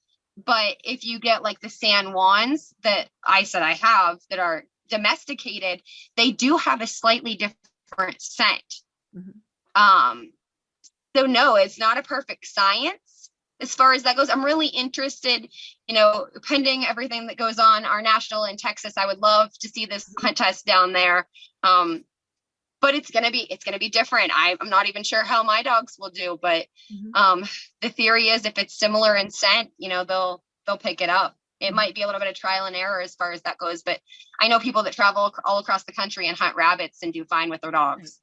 but if you get like the San Juans that I said I have that are domesticated, they do have a slightly different scent. So no, it's not a perfect science as far as that goes. I'm really interested, you know, pending everything that goes on our national in Texas. I would love to see this hunt test down there. But it's gonna be different. I'm not even sure how my dogs will do, but the theory is if it's similar in scent, you know, they'll pick it up. It might be a little bit of trial and error as far as that goes, but I know people that travel all across the country and hunt rabbits and do fine with their dogs.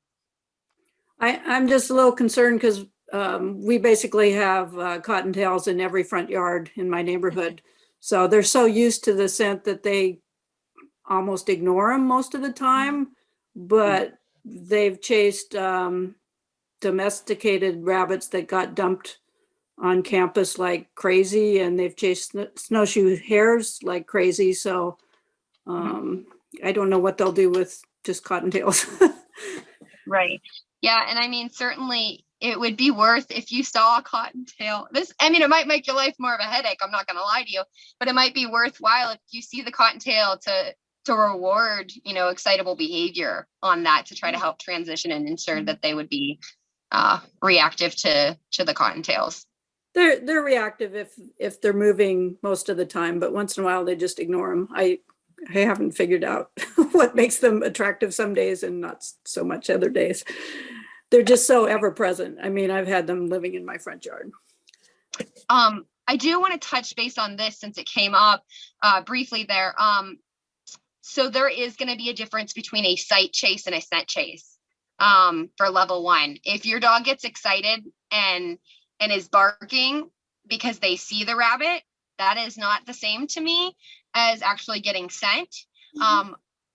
I'm just a little concerned because we basically have cottontails in every front yard in my neighborhood. So they're so used to the scent that they almost ignore them most of the time, but they've chased domesticated rabbits that got dumped on campus like crazy, and they've chased snowshoe hares like crazy. So I don't know what they'll do with just cottontails. Right. Yeah. And I mean, certainly it would be worth if you saw a cottontail. It might make your life more of a headache. I'm not going to lie to you, but it might be worthwhile if you see the cottontail to reward, excitable behavior on that to try to help transition and ensure that they would be reactive to the cottontails. They're reactive if they're moving most of the time, but once in a while they just ignore them. I haven't figured out what makes them attractive some days and not so much other days. They're just so ever present. I mean, I've had them living in my front yard. I do want to touch base on this since it came up briefly there. So there is going to be a difference between a sight chase and a scent chase for level 1. If your dog gets excited and is barking because they see the rabbit, that is not the same to me as actually getting scent.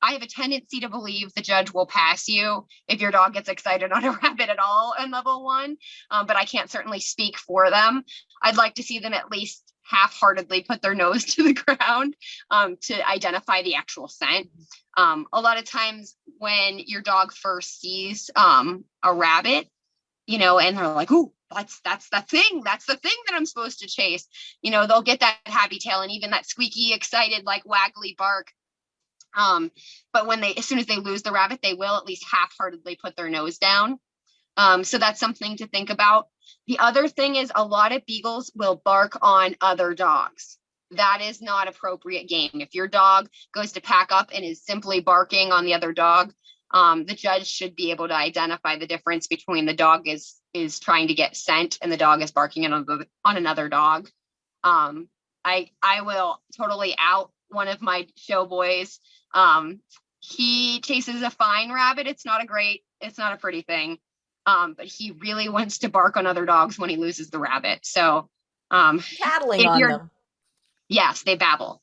I have a tendency to believe the judge will pass you if your dog gets excited on a rabbit at all in level 1, but I can't certainly speak for them. I'd like to see them at least half-heartedly put their nose to the ground to identify the actual scent. A lot of times when your dog first sees a rabbit, and they're like, "Ooh, that's the thing. That's the thing that I'm supposed to chase." They'll get that happy tail and even that squeaky, excited, like waggly bark. But as soon as they lose the rabbit, they will at least half-heartedly put their nose down. So that's something to think about. The other thing is a lot of beagles will bark on other dogs. That is not appropriate game. If your dog goes to pack up and is simply barking on the other dog, the judge should be able to identify the difference between the dog is trying to get scent and the dog is barking on another dog. I will totally out one of my show boys. He chases a fine rabbit. It's not a pretty thing. But he really wants to bark on other dogs when he loses the rabbit. So, Tattling on them. Yes, they babble.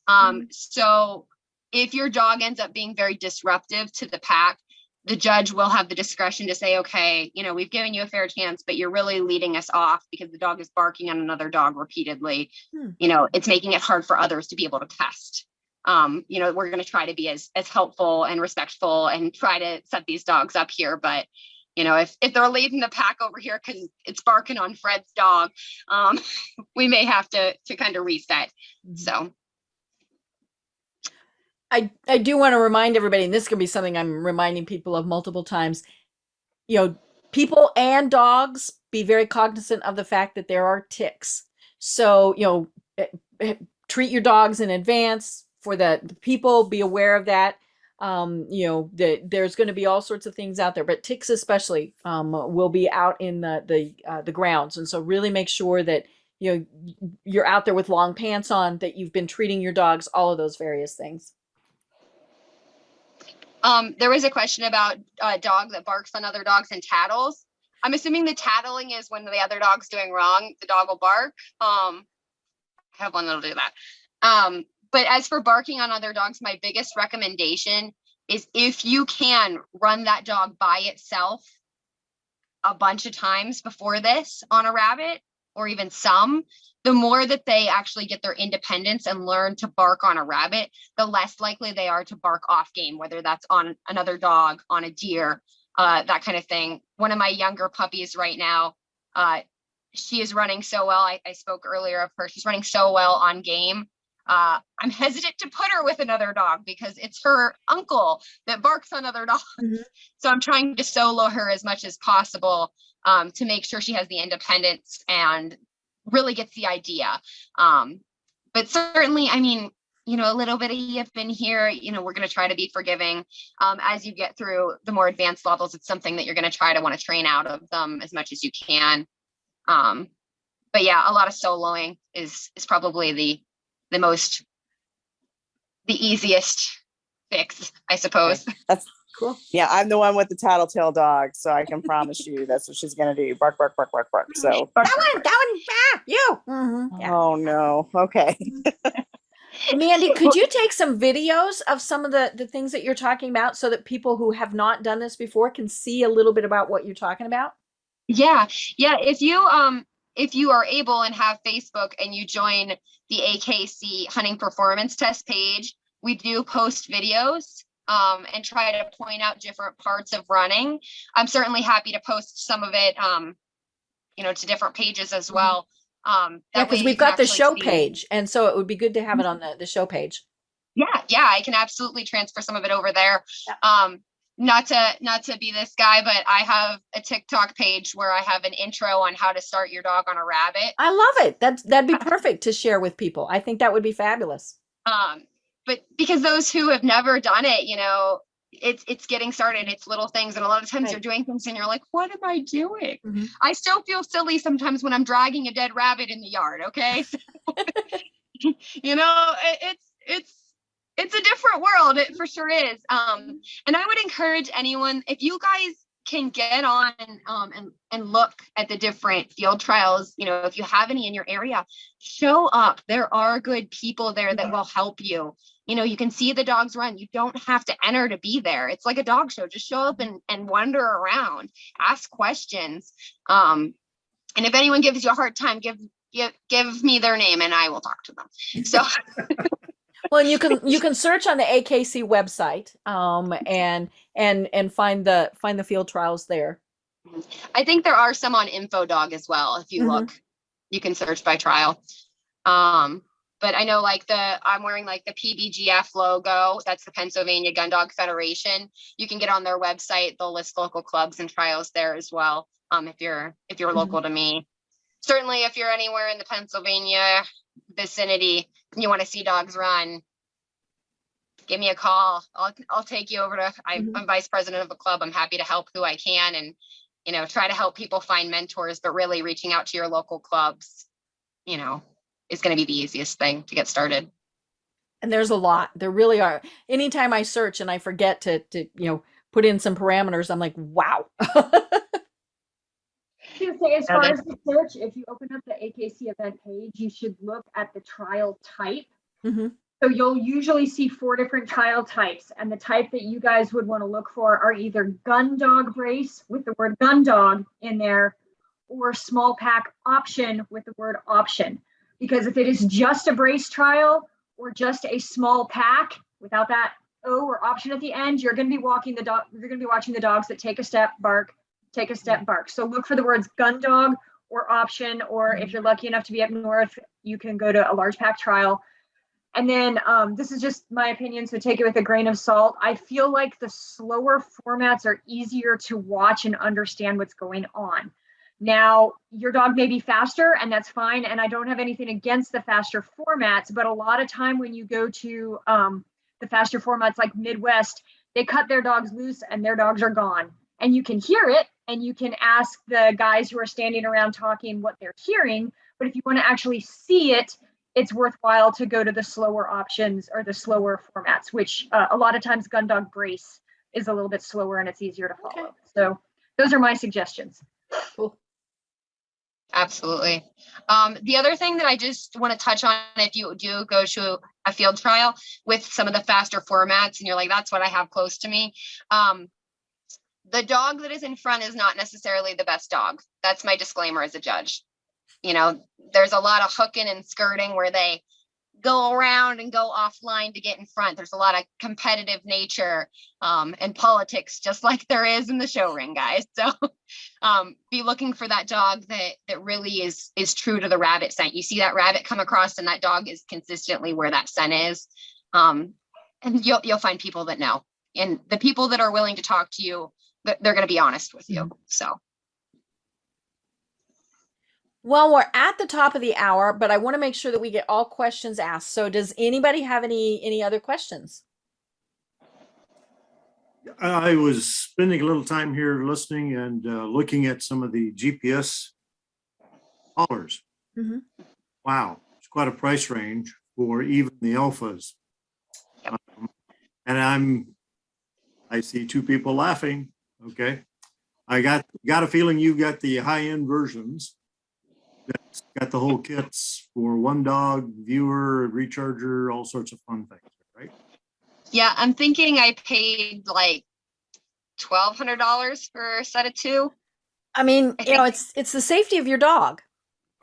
So if your dog ends up being very disruptive to the pack, the judge will have the discretion to say, okay, we've given you a fair chance, but you're really leading us off because the dog is barking on another dog repeatedly. It's making it hard for others to be able to test. We're going to try to be as helpful and respectful and try to set these dogs up here. But, if they're leading the pack over here because it's barking on Fred's dog, we may have to kind of reset. So. I do want to remind everybody, and this can be something I'm reminding people of multiple times, people and dogs, be very cognizant of the fact that there are ticks. So, treat your dogs in advance. For the people, be aware of that. There's going to be all sorts of things out there, but ticks especially will be out in the grounds. And so really make sure that, you're out there with long pants on, that you've been treating your dogs, all of those various things. There was a question about a dog that barks on other dogs and tattles. I'm assuming the tattling is when the other dog's doing wrong, the dog will bark. I have one that'll do that. But as for barking on other dogs, my biggest recommendation is if you can run that dog by itself a bunch of times before this on a rabbit, or even some, the more that they actually get their independence and learn to bark on a rabbit, the less likely they are to bark off game, whether that's on another dog, on a deer, that kind of thing. One of my younger puppies right now, she is running so well. I spoke earlier of her. She's running so well on game. I'm hesitant to put her with another dog because it's her uncle that barks on other dogs. So I'm trying to solo her as much as possible to make sure she has the independence and really gets the idea. But certainly, a little bit of yipping here, we're going to try to be forgiving. As you get through the more advanced levels, it's something that you're going to try to want to train out of them as much as you can. But yeah, a lot of soloing is probably the easiest fix, I suppose. Cool. Yeah, I'm the one with the tattletale dog, so I can promise you that's what she's gonna do. Bark, bark, bark, bark, bark. So You. Yeah. oh no. Okay. Mandy, could you take some videos of some of the things that you're talking about so that people who have not done this before can see a little bit about what you're talking about? Yeah. If you are able and have Facebook and you join the AKC hunting performance test page, we do post videos and try to point out different parts of running. I'm certainly happy to post some of it to different pages as well. Yeah, because we've got the show page, and so it would be good to have it on the show page. Yeah, I can absolutely transfer some of it over there. Yeah. Not to be this guy, but I have a TikTok page where I have an intro on how to start your dog on a rabbit. I love it. That'd be perfect to share with people. I think that would be fabulous. But because those who have never done it, it's getting started. It's little things, and a lot of times you're doing things and you're like, what am I doing? Mm-hmm. I still feel silly sometimes when I'm dragging a dead rabbit in the yard. Okay. So, it's a different world. It for sure is. And I would encourage anyone, if you guys can get on and look at the different field trials, if you have any in your area, show up. There are good people there that will help you. You can see the dogs run. You don't have to enter to be there. It's like a dog show. Just show up and wander around, ask questions. And if anyone gives you a hard time, give me their name and I will talk to them. So well, and you can search on the AKC website and find the field trials there. I think there are some on InfoDog as well. If you look, you can search by trial. But I know I'm wearing the PBGF logo. That's the Pennsylvania Gun Dog Federation. You can get on their website. They'll list local clubs and trials there as well. If you're local to me, certainly if you're anywhere in the Pennsylvania vicinity and you want to see dogs run, give me a call. I'll take you over to. I'm vice president of a club. I'm happy to help who I can and try to help people find mentors. But really, reaching out to your local clubs, is going to be the easiest thing to get started. And there's a lot. There really are. Anytime I search and I forget to put in some parameters, I'm like, wow. As far as the search, if you open up the AKC event page, you should look at the trial type. Mm-hmm. So you'll usually see 4 different trial types, and the type that you guys would want to look for are either gun dog brace with the word gun dog in there, or small pack option with the word option. Because if it is just a brace trial or just a small pack without that O or option at the end, you're going to be watching the dogs that take a step, bark, take a step, bark. So look for the words gun dog or option, or if you're lucky enough to be up north, you can go to a large pack trial. And then this is just my opinion, so take it with a grain of salt. I feel like the slower formats are easier to watch and understand what's going on. Now, your dog may be faster, and that's fine. And I don't have anything against the faster formats, but a lot of time when you go to the faster formats like Midwest, they cut their dogs loose and their dogs are gone. And you can hear it, and you can ask the guys who are standing around talking what they're hearing. But if you want to actually see it, it's worthwhile to go to the slower options or the slower formats, which a lot of times gun dog brace is a little bit slower and it's easier to follow. Okay. So those are my suggestions. Cool. Absolutely. The other thing that I just want to touch on, if you do go to a field trial with some of the faster formats and you're like, that's what I have close to me. The dog that is in front is not necessarily the best dog. That's my disclaimer as a judge. There's a lot of hooking and skirting where they go around and go offline to get in front. There's a lot of competitive nature and politics, just like there is in the show ring, guys. So be looking for that dog that really is true to the rabbit scent. You see that rabbit come across and that dog is consistently where that scent is. And you'll find people that know. And the people that are willing to talk to you, they're going to be honest with you. So. Well, we're at the top of the hour, but I want to make sure that we get all questions asked. So does anybody have any other questions? I was spending a little time here listening and looking at some of the GPS collars. Mm-hmm. Wow, it's quite a price range for even the alphas. And I see two people laughing. Okay. I got a feeling you've got the high-end versions. That's got the whole kits for one dog, viewer, recharger, all sorts of fun things, right? Yeah, I'm thinking I paid like $1,200 for a set of two. I mean, I you know, think- it's the safety of your dog.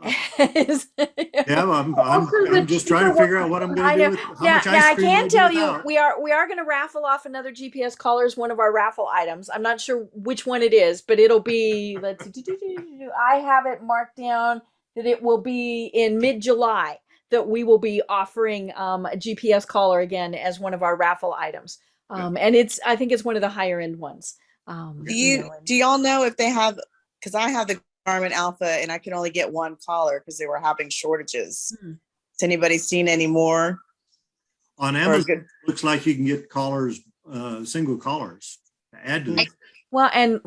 Yeah, I'm Also, the just trying to cheaper figure out what I'm I going to do know. with how Now, much now ice I cream can I'll do tell you without. we are going to raffle off another GPS collar as one of our raffle items. I'm not sure which one it is, but it'll be, let's see, I have it marked down that it will be in mid-July that we will be offering a GPS collar again as one of our raffle items. And I think it's one of the higher end ones. Do y'all know if they have, because I have the Garmin Alpha and I could only get one collar because they were having shortages. Has anybody seen any more? On Amazon, looks like you can get collars, single collars to add to them. Well, and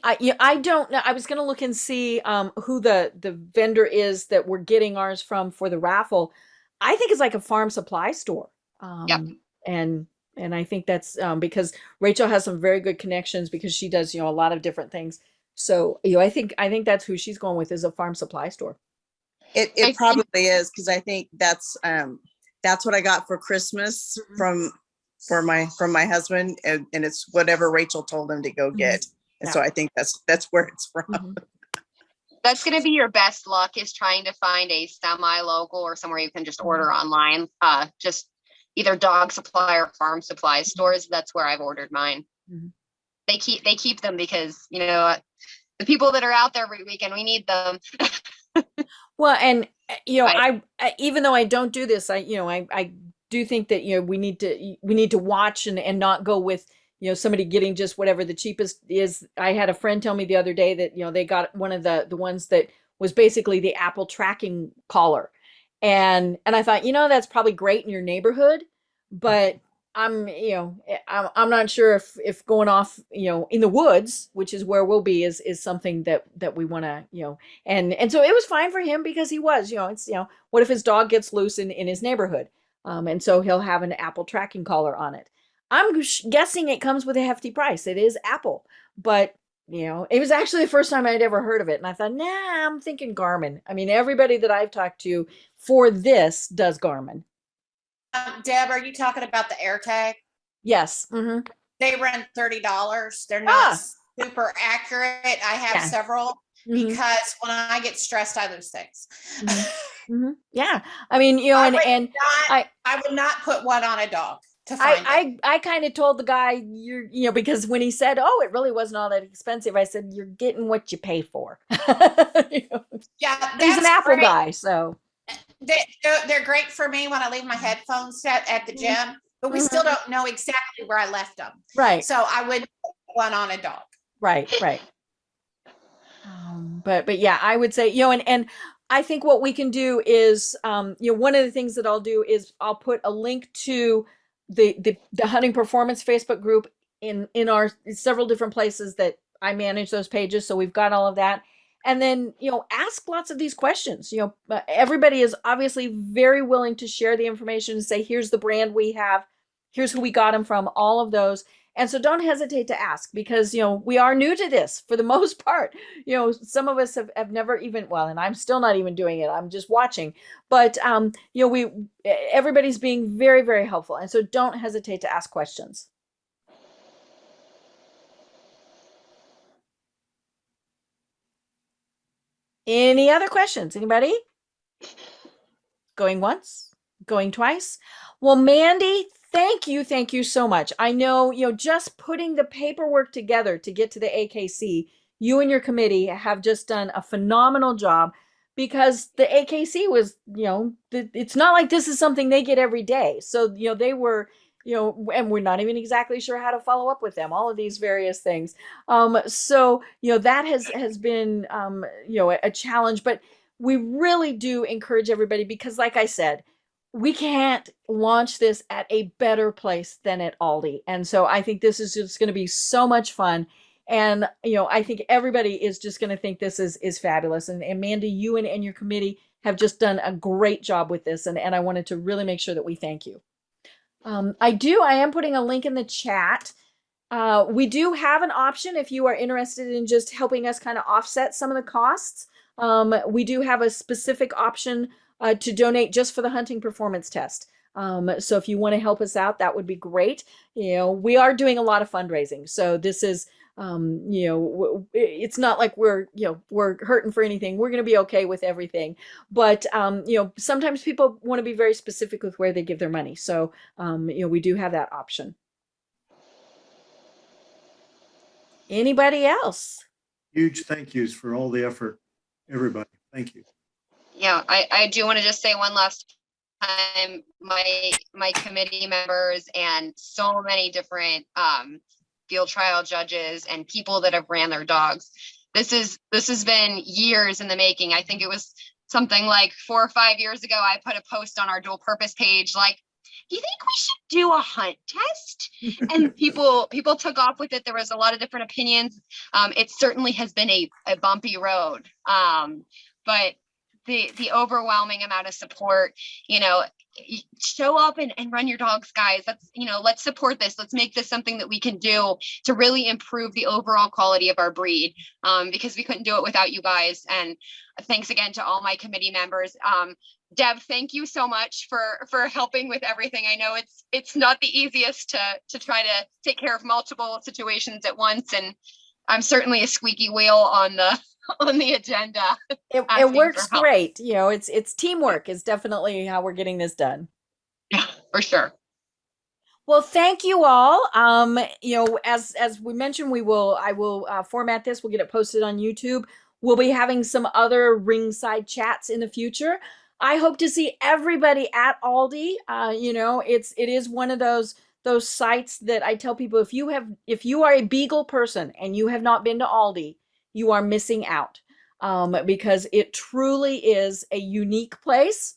I don't know. I was going to look and see who the vendor is that we're getting ours from for the raffle. I think it's like a farm supply store. Yep. And I think that's because Rachel has some very good connections because she does, a lot of different things. So, I think that's who she's going with, is a farm supply store. It probably is, because I think that's what I got for Christmas from my husband, and it's whatever Rachel told him to go get. And so I think that's where it's from. That's going to be your best luck, is trying to find a semi-local or somewhere you can just order online. Just either dog supply or farm supply stores. That's where I've ordered mine. They keep them because, the people that are out there every weekend, we need them. Well, and I even though I don't do this, I do think that we need to watch and not go with somebody getting just whatever the cheapest is. I had a friend tell me the other day that they got one of the ones that was basically the Apple tracking collar, and I thought that's probably great in your neighborhood, but I'm not sure if going off in the woods, which is where we'll be, is something that we want to and so it was fine for him because he was it's what if his dog gets loose in his neighborhood, and so he'll have an Apple tracking collar on it. I'm guessing it comes with a hefty price. It is Apple, but it was actually the first time I'd ever heard of it, and I thought, nah, I'm thinking Garmin. I mean, everybody that I've talked to for this does Garmin. Deb, are you talking about the AirTag? Yes. They run $30. They're not super accurate. I have several because when I get stressed, I lose things. Yeah. I mean, I would not put one on a dog to find it. I kind of told the guy, because when he said, oh, it really wasn't all that expensive, I said, you're getting what you pay for. Yeah. He's an Apple great. guy, so. They're great for me when I leave my headphones set at the gym, but we still don't know exactly where I left them. Right. So I would put one on a dog. Right. But yeah, I would say, and I think what we can do is, one of the things that I'll do is I'll put a link to the hunting performance Facebook group in our several different places that I manage those pages. So we've got all of that. And then, ask lots of these questions. Everybody is obviously very willing to share the information and say, here's the brand we have, here's who we got them from, all of those. And so don't hesitate to ask, because, we are new to this for the most part. Some of us have never even, and I'm still not even doing it. I'm just watching. But, everybody's being very, very helpful. And so don't hesitate to ask questions. Any other questions? Anybody? Going once? Going twice? Well, Mandy, thank you so much. I know, just putting the paperwork together to get to the AKC, you and your committee have just done a phenomenal job, because the AKC was, it's not like this is something they get every day. So, they were, and we're not even exactly sure how to follow up with them, all of these various things. So, that has been, a challenge, but we really do encourage everybody, because like I said, we can't launch this at a better place than at Aldie. And so I think this is just going to be so much fun. And, I think everybody is just going to think this is fabulous. And Mandy, you and your committee have just done a great job with this. And I wanted to really make sure that we thank you. I am putting a link in the chat We do have an option if you are interested in just helping us kind of offset some of the costs. We do have a specific option to donate just for the hunting performance test. So if you want to help us out, that would be great. You know, we are doing a lot of fundraising, so this is, you know, it's not like we're hurting for anything. We're going to be okay with everything. But, you know, sometimes people want to be very specific with where they give their money. So, you know, we do have that option. Anybody else? Huge thank yous for all the effort, everybody. Thank you. Yeah, I do want to just say one last time, my committee members and so many different field trial judges and people that have ran their dogs. This has been years in the making. I think it was something like 4 or 5 years ago, I put a post on our dual purpose page like, do you think we should do a hunt test? And people took off with it. There was a lot of different opinions. It certainly has been a bumpy road. But the overwhelming amount of support, you know, show up and run your dogs, guys. That's, you know, let's support this. Let's make this something that we can do to really improve the overall quality of our breed, because we couldn't do it without you guys. And thanks again to all my committee members. Deb, thank you so much for helping with everything. I know it's not the easiest to try to take care of multiple situations at once, and I'm certainly a squeaky wheel on the agenda. It works great. You know, it's teamwork is definitely how we're getting this done. Yeah, for sure. Well, thank you all. You know, as we mentioned, I will format this. We'll get it posted on YouTube. We'll be having some other Ringside chats in the future. I hope to see everybody at Aldie. You know, it is one of those sites that I tell people, if you are a Beagle person and you have not been to Aldie, you are missing out, because it truly is a unique place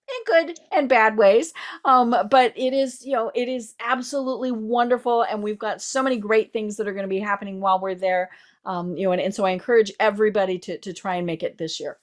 in good and bad ways. But it is, you know, it is absolutely wonderful, and we've got so many great things that are going to be happening while we're there. You know, and so I encourage everybody to try and make it this year.